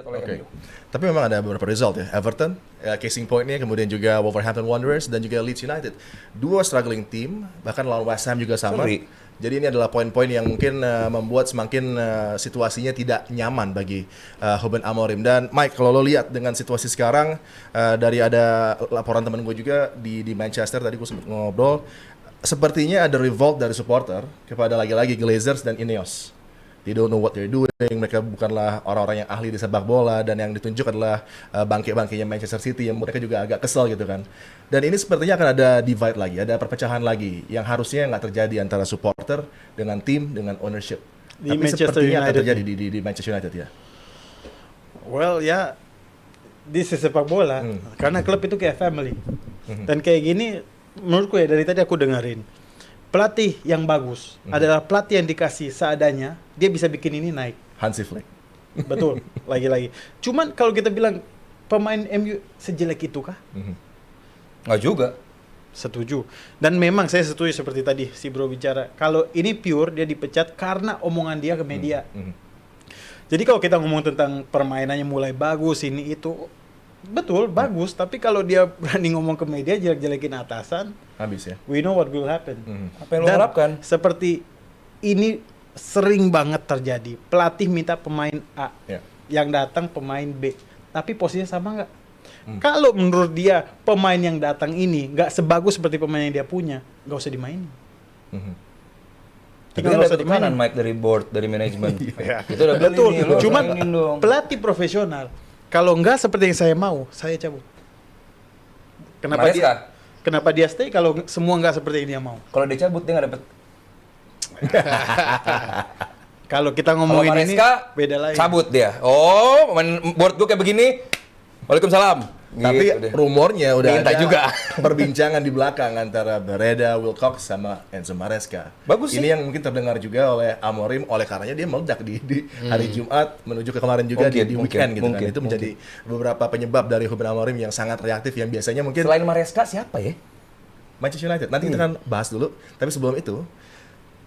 dipecat oleh Oke. MU. Tapi memang ada beberapa result ya. Everton, casing point-nya, kemudian juga Wolverhampton Wanderers dan juga Leeds United. Dua struggling team, bahkan lawan West Ham juga sama. Sorry. Jadi ini adalah poin-poin yang mungkin membuat semakin situasinya tidak nyaman bagi Ruben Amorim. Dan Mike, kalau lo lihat dengan situasi sekarang, dari ada laporan teman gue juga di Manchester, tadi gue sempat ngobrol, sepertinya ada revolt dari supporter kepada lagi-lagi Glazers dan Ineos. They don't know what they're doing. Mereka bukanlah orang-orang yang ahli di sepak bola, dan yang ditunjuk adalah bangke-bangkenya Manchester City yang mereka juga agak kesel gitu kan. Dan ini sepertinya akan ada divide lagi, ada perpecahan lagi yang harusnya nggak terjadi antara supporter dengan tim dengan ownership. Di Tapi Manchester sepertinya akan United terjadi di Manchester United ya. Well ya, this is sepak bola. Karena klub itu kayak family. Dan kayak gini, menurutku ya dari tadi aku dengerin, pelatih yang bagus adalah pelatih yang dikasih seadanya, dia bisa bikin ini naik. Hansi Flick. Betul, lagi-lagi. Cuman kalau kita bilang pemain MU sejelek itu kah? Nggak juga. Setuju. Dan memang saya setuju seperti tadi si bro bicara. Kalau ini pure dia dipecat karena omongan dia ke media. Jadi kalau kita ngomong tentang permainannya mulai bagus ini itu betul bagus, tapi kalau dia berani ngomong ke media jelek-jelekin atasan, Habis ya. we know what will happen. Apa yang lo harapkan? Seperti ini sering banget terjadi. Pelatih minta pemain A, Ya. yang datang pemain B, tapi posisinya sama nggak? Kalau menurut dia pemain yang datang ini nggak sebagus seperti pemain yang dia punya, nggak usah dimainin. Tapi Tinggal kan nggak usah ada tekanan dimainin. Mike dari board, dari manajemen. Iya. Itu udah bilang Betul. ini, lo Cuman mainin dong. pelatih profesional, kalau nggak seperti yang saya mau, saya cabut. Kenapa Maresca, dia? Kenapa dia stay kalau semua nggak seperti yang dia mau? kalau dia cabut dia nggak dapet. Kalau kita Kalau ngomongin ini Maresca beda lagi. cabut dia. Oh, main board gue kayak begini. Waalaikumsalam. Tapi Gitu deh. rumornya udah Minta ada juga. perbincangan di belakang antara Bereda, Wilcox sama Enzo Maresca. Bagus sih. Ini yang mungkin terdengar juga oleh Amorim, oleh karenanya dia meledak di hari Jumat menuju ke kemarin juga di weekend gitu kan. Itu menjadi beberapa penyebab dari Ruben Amorim yang sangat reaktif, yang biasanya mungkin Selain Maresca siapa ya? Manchester United. Nanti kita akan bahas dulu. Tapi sebelum itu,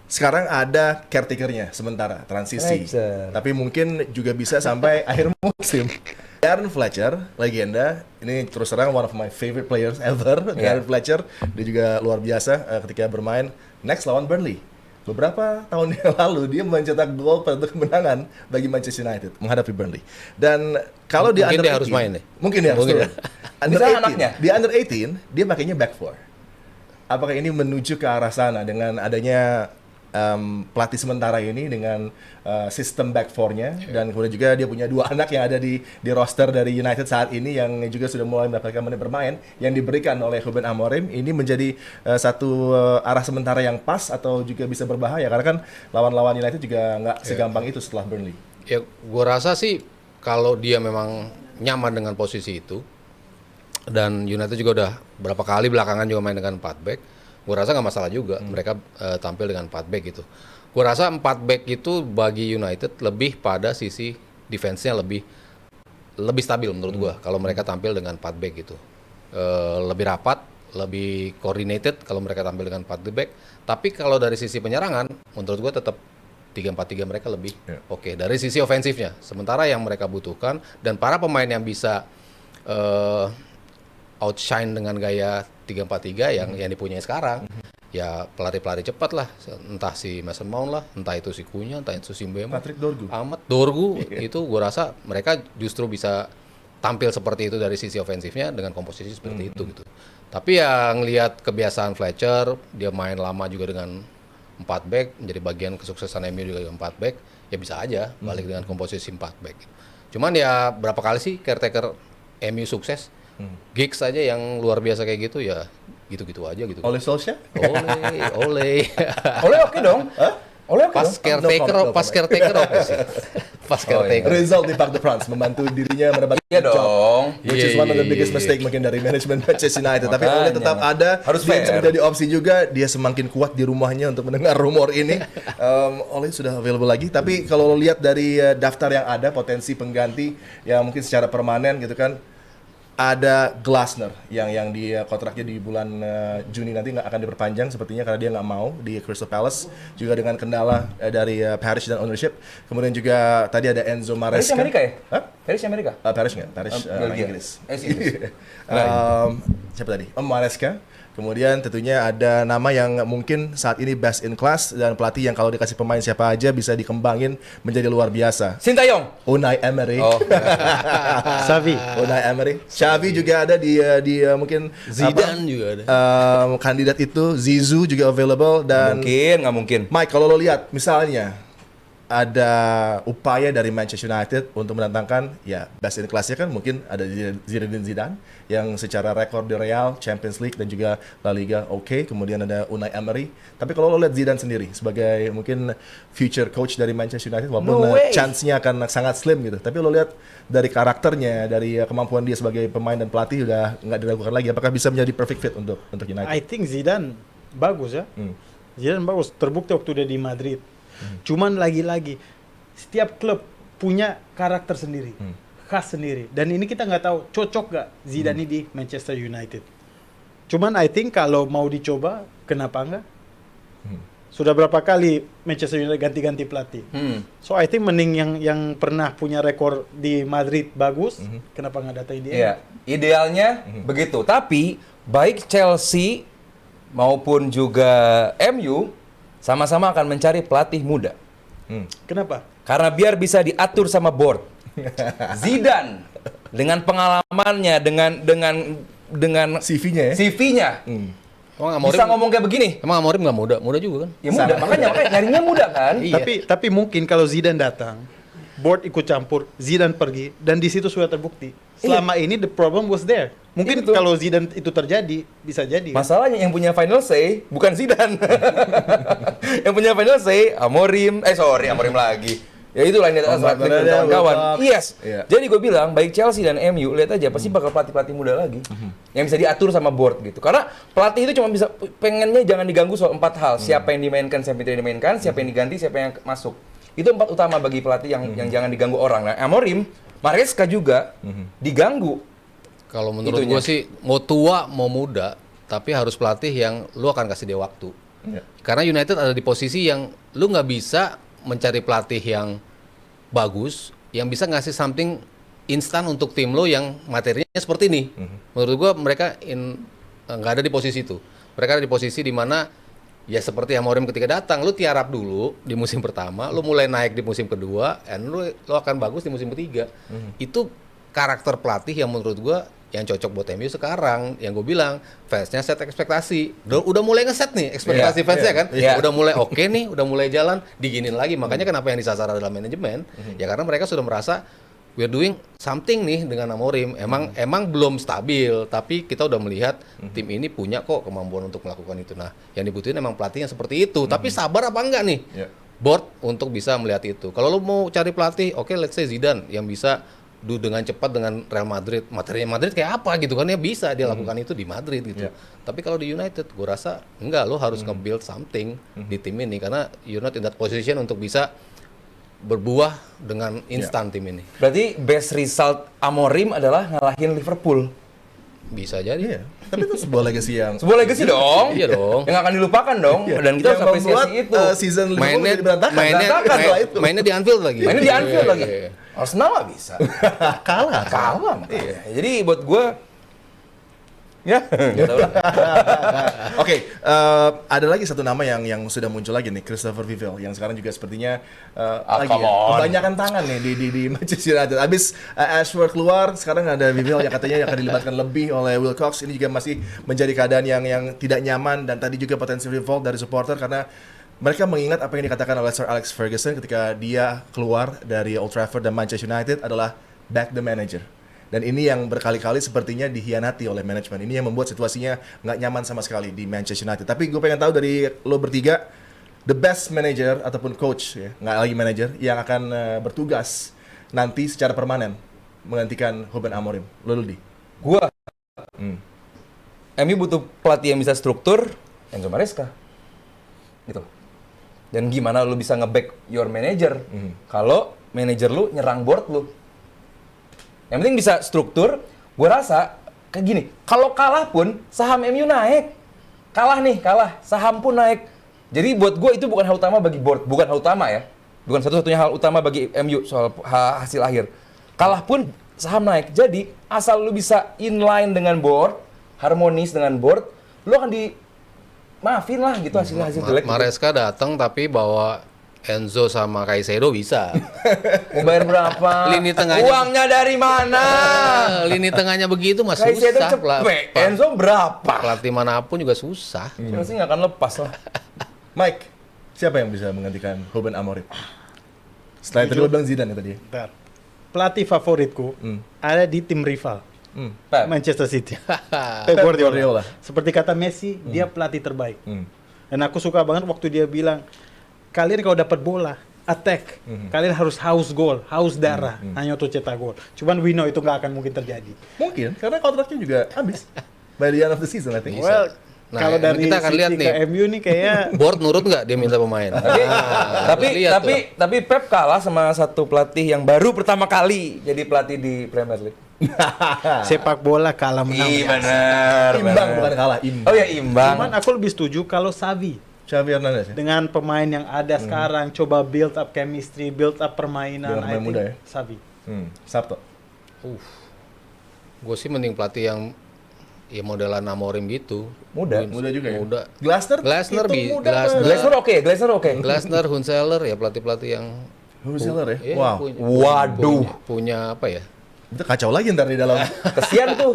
sekarang ada caretaker-nya sementara, transisi. Fletcher. Tapi mungkin juga bisa sampai akhir musim. Darren Fletcher, legenda. Ini terus terang one of my favorite players ever. Darren Fletcher, dia juga luar biasa ketika bermain. Next lawan Burnley. Beberapa tahun yang lalu dia mencetak gol pada kemenangan bagi Manchester United menghadapi Burnley. Dan kalau di Mungkin under dia harus 18, main deh. Mungkin dia harus Mungkin turun. Under Bisa 18, anaknya. di under 18 dia pakainya back four. Apakah ini menuju ke arah sana dengan adanya pelatih sementara ini dengan sistem back four-nya, dan kemudian juga dia punya dua anak yang ada di roster dari United saat ini yang juga sudah mulai mendapatkan menit bermain yang diberikan oleh Ruben Amorim. Ini menjadi satu arah sementara yang pas atau juga bisa berbahaya karena kan lawan-lawan United juga nggak segampang itu setelah Burnley. Ya, gua rasa sih kalau dia memang nyaman dengan posisi itu, dan United juga udah berapa kali belakangan juga main dengan 4 back, gua rasa nggak masalah juga mereka tampil dengan 4 back gitu. Gua rasa 4 back itu bagi United lebih pada sisi defense-nya lebih stabil menurut gua kalau mereka tampil dengan 4 back gitu. Lebih rapat, lebih coordinated kalau mereka tampil dengan 4 back. Tapi kalau dari sisi penyerangan, menurut gua tetap 3-4-3 mereka lebih oke. Dari sisi ofensifnya, sementara yang mereka butuhkan dan para pemain yang bisa outshine dengan gaya 3-4-3 yang dipunyai sekarang, ya pelari-pelari cepat lah, entah si Mason Mount lah, entah itu si Cunha, entah itu si Mbeumo, Patrick Dorgu. Ahmad Dorgu, itu gue rasa mereka justru bisa tampil seperti itu dari sisi ofensifnya dengan komposisi seperti itu gitu. Tapi ya ngelihat kebiasaan Fletcher, dia main lama juga dengan 4 back, menjadi bagian kesuksesan MU juga dengan 4 back, ya bisa aja balik dengan komposisi 4 back. Cuman ya berapa kali sih caretaker MU sukses? Giggs aja yang luar biasa kayak gitu, ya gitu-gitu aja gitu. Oleh Solskjaer? Oleh. Oleh oke dong. Oleh oke Pas dong. caretaker, pas caretaker oke sih. Pas caretaker. Result di Parc des Princes membantu dirinya mendapatkan Iya job. dong. Which is one of the biggest mistake mungkin dari manajemen Manchester United. Tapi Makanya. Ole tetap ada, Harus dia fair. menjadi opsi juga. Dia semakin kuat di rumahnya untuk mendengar rumor ini. Ole sudah available lagi. Tapi kalau lo lihat dari daftar yang ada, potensi pengganti yang mungkin secara permanen gitu kan, ada Glasner yang dia kontraknya di bulan Juni nanti nggak akan diperpanjang sepertinya karena dia nggak mau di Crystal Palace juga dengan kendala dari Parish dan ownership. Kemudian juga tadi ada Enzo Paris Maresca. Amerika ya? Hah? Paris Amerika? Parish nggak? Parish orang Belgia. Inggris. Inggris. Siapa tadi? Maresca. Kemudian tentunya ada nama yang mungkin saat ini best in class dan pelatih yang kalau dikasih pemain siapa aja bisa dikembangin menjadi luar biasa. Sintayong. Unai Emery. Oh. Xavi. Unai Emery. Xavi juga ada di mungkin Zidane juga ada. kandidat itu. Zizou juga available dan Nggak mungkin. Mike, kalau lo lihat misalnya ada upaya dari Manchester United untuk mendatangkan ya best in class-nya kan mungkin ada Zinedine Zidane yang secara rekor di Real, Champions League dan juga La Liga oke. Kemudian ada Unai Emery. Tapi kalau lo lihat Zidane sendiri sebagai mungkin future coach dari Manchester United walaupun No way. chance-nya akan sangat slim gitu. Tapi lo lihat dari karakternya, dari kemampuan dia sebagai pemain dan pelatih udah nggak diragukan lagi. Apakah bisa menjadi perfect fit untuk United? I think Zidane bagus ya. Hmm. Zidane bagus. Terbukti waktu dia di Madrid. Cuman lagi-lagi setiap klub punya karakter sendiri, khas sendiri. Dan ini kita nggak tahu cocok nggak Zidane di Manchester United. Cuman I think kalau mau dicoba, kenapa enggak? Sudah berapa kali Manchester United ganti-ganti pelatih. So I think mending yang pernah punya rekor di Madrid bagus, kenapa nggak datang dia? Iya, idealnya begitu. Tapi baik Chelsea maupun juga MU sama-sama akan mencari pelatih muda. Kenapa? Karena biar bisa diatur sama board. Zidane dengan pengalamannya, dengan CV-nya ya. CV-nya Emang Amorim, bisa ngomong kayak begini. emang Amorim nggak muda, muda juga kan? Ya muda, makanya nyarinya muda kan. Iya. Tapi mungkin kalau Zidane datang, board ikut campur, Zidane pergi, dan di situ sudah terbukti. Selama ini the problem was there. Mungkin Iya, betul. kalau Zidane itu terjadi, bisa jadi. Kan? Masalahnya yang punya final say bukan Zidane. Yang punya final say Amorim lagi. Ya itulah ini atas Pembantunya dan dia, kawan-kawan. Wilcox. Yes. Iya. Jadi gue bilang baik Chelsea dan MU lihat aja pasti bakal pelatih-pelatih muda lagi yang bisa diatur sama board gitu. Karena pelatih itu cuma bisa pengennya jangan diganggu soal 4 hal. Siapa yang dimainkan, siapa yang tidak dimainkan, siapa yang diganti, siapa yang masuk. Itu 4 utama bagi pelatih yang jangan diganggu orang. Nah, Amorim, Maresca juga diganggu. Kalau menurut Itunya. gue sih mau tua mau muda, tapi harus pelatih yang lu akan kasih dia waktu. Iya. Karena United ada di posisi yang lu nggak bisa mencari pelatih yang bagus, yang bisa ngasih something instan untuk tim lo yang materinya seperti ini. Menurut gua mereka nggak ada di posisi itu. Mereka ada di posisi di mana ya seperti Amorim ketika datang, lu tiarap dulu di musim pertama, lu mulai naik di musim kedua, and lu akan bagus di musim ketiga. Itu karakter pelatih yang menurut gua yang cocok buat MU sekarang. Yang gue bilang fansnya set ekspektasi, udah mulai ngeset nih ekspektasi Iya, fansnya iya, kan, iya. udah mulai oke nih, udah mulai jalan, diginin lagi. Makanya kenapa yang disasar adalah manajemen? Ya karena mereka sudah merasa we're doing something nih dengan Amorim. Emang belum stabil, tapi kita udah melihat tim ini punya kok kemampuan untuk melakukan itu. Nah, yang dibutuhin emang pelatih yang seperti itu. Tapi sabar apa enggak nih? Iya. Board untuk bisa melihat itu. Kalau lo mau cari pelatih, oke, let's say Zidane yang bisa do dengan cepat dengan Real Madrid. Materinya Madrid kayak apa gitu kan, ya bisa dia lakukan itu di Madrid gitu. Yeah. Tapi kalau di United gue rasa enggak, lo harus nge-build something di tim ini karena you're not in that position untuk bisa berbuah dengan instan tim ini. Berarti best result Amorim adalah ngalahin Liverpool. Bisa jadi. Iya. Tapi itu sebuah legacy yang Sebuah legacy dong. Iya dong. Yang akan dilupakan dong. Dan kita harus yang membuat apresiasi itu. season Liverpool Mainnya jadi berantakan. mainnya Berantakan setelah itu. mainnya di Anfield lagi. Mainnya di Anfield Iya, lagi. iya, iya. Arsenal nggak bisa. kalah. Kalah makanya. Jadi buat gue ya nggak tahu lah. Oke, ada lagi satu nama yang sudah muncul lagi nih, Christopher Vivell, yang sekarang juga sepertinya lagi come on. kebanyakan tangan nih di Manchester United. Abis Ashworth keluar, sekarang ada Vivell yang katanya akan dilibatkan lebih oleh Wilcox. Ini juga masih menjadi keadaan yang tidak nyaman, dan tadi juga potensi revolt dari supporter karena mereka mengingat apa yang dikatakan oleh Sir Alex Ferguson ketika dia keluar dari Old Trafford dan Manchester United adalah back the manager. Dan ini yang berkali-kali sepertinya dihianati oleh manajemen. Ini yang membuat situasinya nggak nyaman sama sekali di Manchester United. Tapi gue pengen tahu dari lo bertiga, the best manager ataupun coach, ya, nggak lagi manager, yang akan bertugas nanti secara permanen menggantikan Ruben Amorim. Lo dulu, Di. Gue MU butuh pelatih yang bisa struktur, Enzo Maresca. Gitu. Dan gimana lu bisa nge-back your manager kalau manager lu nyerang board lu. Yang penting bisa struktur, Gue rasa kayak gini, kalau kalah pun saham MU naik. Kalah, saham pun naik. Jadi buat gue itu bukan hal utama bagi board, bukan hal utama ya. Bukan satu-satunya hal utama bagi MU soal hasil akhir. Kalah pun saham naik. Jadi asal lu bisa inline dengan board, harmonis dengan board, lu akan maafin lah gitu hasil jelek. Maresca datang tapi bawa Enzo sama Caicedo bisa. Mau bayar berapa? Lini tengahnya- Uangnya dari mana? Lini tengahnya begitu mas Caicedo susah. cepet, Enzo berapa? Pelatih manapun juga susah. Chelsea nggak akan lepas lah. Mike, siapa yang bisa menggantikan Ruben Amorim? Setelah tadi lo bilang Zidane ya tadi. Bentar. Pelatih favoritku ada di tim rival Pep. Manchester City. Pep Guardiola. Guardiola. Seperti kata Messi, dia pelatih terbaik. Dan aku suka banget waktu dia bilang, kalian kalau dapat bola, attack. Kalian harus haus gol, haus darah, hanya untuk cetak gol. Cuman we know itu nggak akan mungkin terjadi. Mungkin, karena kontraknya juga habis. By the end of the season, I think. Well, Nah, kalau ini dari kita akan City lihat ke nih. MU nih kayak Board nurut nggak dia minta pemain? Tapi Pep kalah sama satu pelatih yang baru pertama kali jadi pelatih di Premier League. sepak bola kalah menang. Iya benar. Imbang bukan kalah, imbang. Oh ya imbang. Cuman aku lebih setuju kalau Xavi Xavi Hernandez ya? dengan pemain yang ada sekarang coba build up chemistry, build up permainan. Dengan pemain I think muda ya? Xavi. Sabto. Gue sih mending pelatih yang ya modelan Amorim gitu. Muda. Muda juga ya? Muda. Glasner Glasner, muda Glasner. Pak. Glazer oke. Glasner, Hunseler ya pelatih-pelatih yang Huseler ya? iya, Wow. Waduh. punya apa ya? Itu kacau lagi ntar di dalam. Kesian tuh.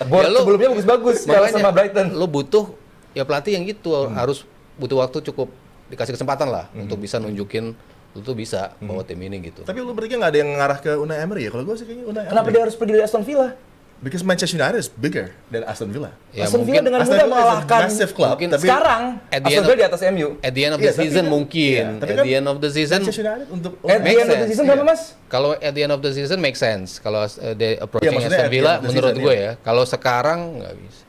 Board Ya, lu- sebelumnya bagus-bagus kalah sama Brighton. Lo butuh ya pelatih yang gitu harus butuh waktu cukup dikasih kesempatan lah untuk bisa nunjukin lu tuh bisa bawa tim ini gitu. Tapi lu bertiga nggak ada yang ngarah ke Unai Emery ya? Kalau gue sih kayaknya Unai Kenapa Emery. dia harus pergi dari Aston Villa? Because Manchester United is bigger than Aston Villa. Ya, Aston Villa mungkin dengan Aston mudah Villa is a mengalahkan massive club, mungkin tapi sekarang At the Aston end Villa of- di atas MU. at the end of Iya, the tapi season kan- mungkin. iya, tapi At kan the end of the season Manchester United untuk At the Make end of the sense, season iya. berapa mas? kalau at the end of the season make sense. Kalau they approaching maksudnya Aston at the Villa end of the menurut season, gue iya. ya. Kalau sekarang nggak bisa.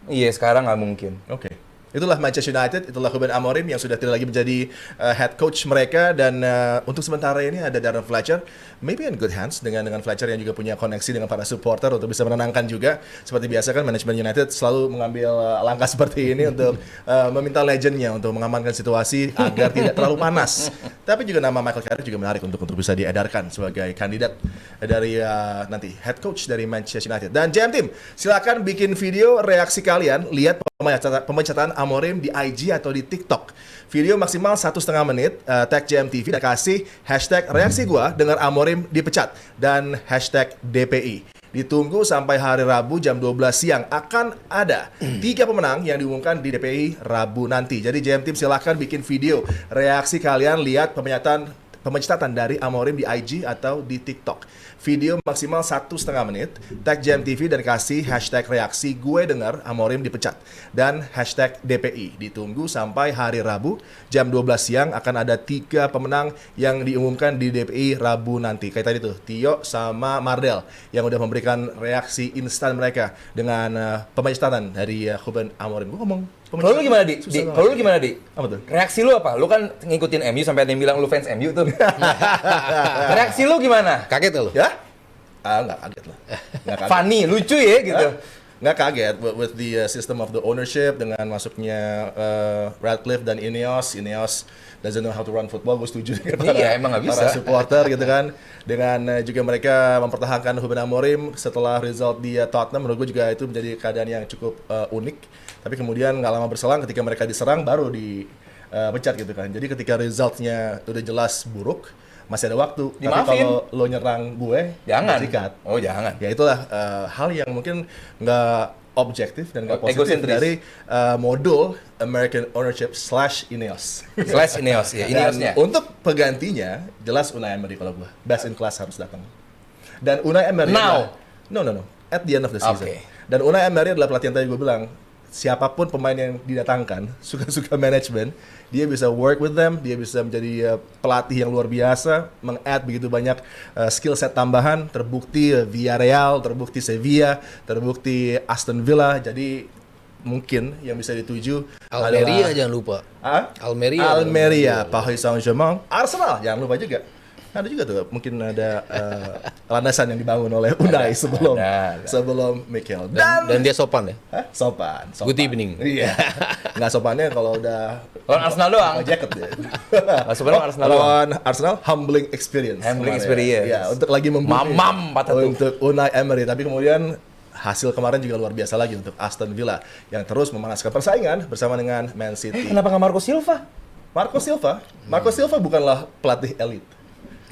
Iya sekarang nggak mungkin. Oke. Itulah Manchester United, itulah Ruben Amorim yang sudah tidak lagi menjadi head coach mereka dan untuk sementara ini ada Darren Fletcher, maybe in good hands dengan Fletcher yang juga punya koneksi dengan para supporter untuk bisa menenangkan juga. Seperti biasa kan manajemen United selalu mengambil langkah seperti ini untuk meminta legendnya untuk mengamankan situasi agar tidak terlalu panas. Tapi juga nama Michael Carrick juga menarik untuk bisa diedarkan sebagai kandidat dari nanti head coach dari Manchester United. Dan JM Team, silakan bikin video reaksi kalian lihat pemecatan Amorim di IG atau di TikTok. Video maksimal 1,5 menit, tag JMTV dan kasih hashtag reaksi gua dengar Amorim dipecat dan hashtag DPI. Ditunggu sampai hari Rabu jam 12 siang akan ada 3 pemenang yang diumumkan di DPI Rabu nanti. Jadi JM Team silahkan bikin video reaksi kalian lihat pemecatan dari Amorim di IG atau di TikTok. Video maksimal 1,5 menit, tag JMTV dan kasih hashtag reaksi gue dengar Amorim dipecat dan hashtag DPI. Ditunggu sampai hari Rabu jam 12 siang akan ada 3 pemenang yang diumumkan di DPI Rabu nanti. Kayak tadi tuh, Tio sama Mardel yang udah memberikan reaksi instan mereka dengan pemecatan dari Ruben Amorim. Gue ngomong Kalau lu gimana Di? Kalau lu gimana Di? Apa tuh? Reaksi lu apa? Lu kan ngikutin MU sampai ada yang bilang lu fans MU tuh. Reaksi lu gimana? Kaget nggak lu? Ya? Nggak kaget lah. Nggak kaget. Funny, lucu ya gitu. Nggak kaget with the system of the ownership dengan masuknya Radcliffe dan Ineos doesn't know how to run football. Gue setuju dengan Iya, emang nggak bisa. para supporter gitu kan. Dengan juga mereka mempertahankan Ruben Amorim setelah result di Tottenham, menurut gue juga itu menjadi keadaan yang cukup unik. Tapi kemudian nggak lama berselang ketika mereka diserang baru dipecat gitu kan. Jadi ketika resultnya udah jelas buruk, masih ada waktu. Tapi Dimaafin. kalau lo nyerang gue, Jangan. sikat. Oh jangan. Ya itulah hal yang mungkin nggak objektif dan nggak positif Egosentris. dari modul American Ownership / Ineos. Slash Ineos ya, Ineosnya. Dan untuk penggantinya, jelas Unai Emery kalau gua. Best in class harus datang. Dan Unai Emery Now. adalah, no. At the end of the season. Oke. Dan Unai Emery adalah pelatih yang tadi gue bilang, siapapun pemain yang didatangkan, suka-suka manajemen, dia bisa work with them, dia bisa menjadi pelatih yang luar biasa, meng-add begitu banyak skill set tambahan, terbukti Villarreal, terbukti Sevilla, terbukti Aston Villa, jadi mungkin yang bisa dituju Almeria adalah jangan lupa. Ah? Almeria. Almeria, Paris Saint-Germain, Arsenal, jangan lupa juga. Ada juga tuh, mungkin ada landasan yang dibangun oleh Unai sebelum Mikel. Dan dia sopan ya. Hah? Sopan. Good evening. Iya. Nggak sopannya kalau udah Lawan Arsenal doang. pakai jaket ya. Nggak sopan lawan Arsenal doang. Lawan Arsenal, humbling experience. Humbling kemarin. experience. Ya, untuk lagi membumi Mamam 4-1. untuk Unai Emery. Tapi kemudian hasil kemarin juga luar biasa lagi untuk Aston Villa yang terus memanaskan persaingan bersama dengan Man City. Kenapa nggak Marco Silva? Marco Silva bukanlah pelatih elit.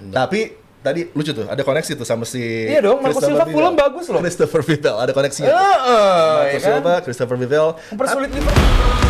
Tapi tadi lucu tuh, ada koneksi tuh sama si Iya dong, Marco Christopher Silva Vivel. Fulham bagus loh. Christopher Vivel, ada koneksinya. tuh. Heeh, Marco ya kan? Silva, Christopher Vivel. Mempersulit Liverpool.